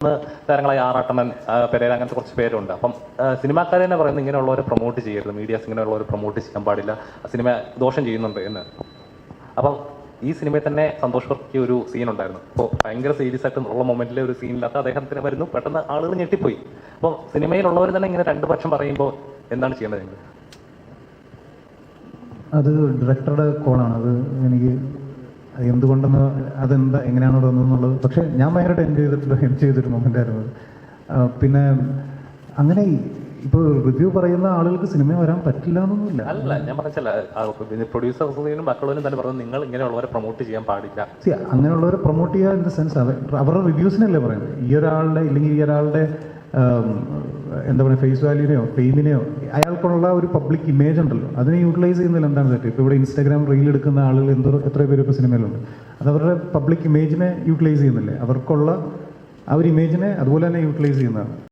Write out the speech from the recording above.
താരങ്ങളായ ആറാട്ടണ്ണൻ, പെരേര, അങ്ങനത്തെ കുറച്ച് പേരുണ്ട്. അപ്പം സിനിമാക്കാർ തന്നെ പറയുന്നത് ഇങ്ങനെയുള്ളവരെ പ്രൊമോട്ട് ചെയ്യരുത്, മീഡിയാസ് ഇങ്ങനെയുള്ളവരെ പ്രൊമോട്ട് ചെയ്യാൻ പാടില്ല, സിനിമ ദോഷം ചെയ്യുന്നുണ്ട് എന്ന്. അപ്പം ഈ സിനിമയിൽ തന്നെ സന്തോഷ് വർക്കി ഒരു സീൻ ഉണ്ടായിരുന്നു. അപ്പോൾ ഭയങ്കര സീരിയസ് ആയിട്ട് ഉള്ള മൊമെന്റിലെ ഒരു സീനിലകത്ത് അദ്ദേഹത്തിന് വരുന്നു, പെട്ടെന്ന് ആളുകൾ ഞെട്ടിപ്പോയി. അപ്പോൾ സിനിമയിലുള്ളവർ തന്നെ ഇങ്ങനെ രണ്ട് പക്ഷം പറയുമ്പോൾ എന്താണ് ചെയ്യേണ്ടത് നിങ്ങൾ? അത് ഡയറക്ടറുടെ കോളാണ്. അത് എനിക്ക് എന്തുകൊണ്ടെന്ന് എങ്ങനെയാണോ തോന്നുന്നുള്ളത്. പക്ഷേ ഞാൻ ഭയങ്കരമായിട്ട് എൻജോയ് ചെയ്തൊരു മൊമെൻ്റ് ആയിരുന്നു. പിന്നെ അങ്ങനെ ഇപ്പോൾ റിവ്യൂ പറയുന്ന ആളുകൾക്ക് സിനിമ വരാൻ പറ്റില്ല എന്നൊന്നുമില്ല. അല്ല, ഞാൻ പറഞ്ഞല്ല, പ്രൊഡ്യൂസേഴ്സിനും മക്കളോനും തന്നെ പറഞ്ഞു നിങ്ങൾ ഇങ്ങനെയുള്ളവരെ പ്രൊമോട്ട് ചെയ്യാൻ പാടില്ല. അങ്ങനെയുള്ളവരെ പ്രൊമോട്ട് ചെയ്യുക ഇൻ ദ സെൻസ് അവരുടെ റിവ്യൂസിനല്ലേ പറയുന്നത്. ഈ ഒരാളുടെ ഇല്ലെങ്കിൽ ഈ ഒരാളുടെ എന്താ പറയുക ഫേസ് വാല്യൂനെയോ ഫെയിമിനെയോ അയാൾക്കുള്ള ഒരു പബ്ലിക് ഇമേജ് ഉണ്ടല്ലോ, അതിനെ യൂട്ടിലൈസ് ചെയ്യുന്നതിൽ എന്താണ് തെറ്റ്? ഇപ്പോൾ ഇവിടെ ഇൻസ്റ്റാഗ്രാം റീൽ എടുക്കുന്ന ആളുകൾ എത്ര പേര് ഇപ്പോൾ സിനിമയിലുണ്ട്. അത് അവരുടെ പബ്ലിക് ഇമേജിനെ യൂട്ടിലൈസ് ചെയ്യുന്നില്ലേ? അവർക്കുള്ള ആ ഒരു ഇമേജിനെ അതുപോലെ തന്നെ യൂട്ടിലൈസ് ചെയ്യുന്നതാണ്.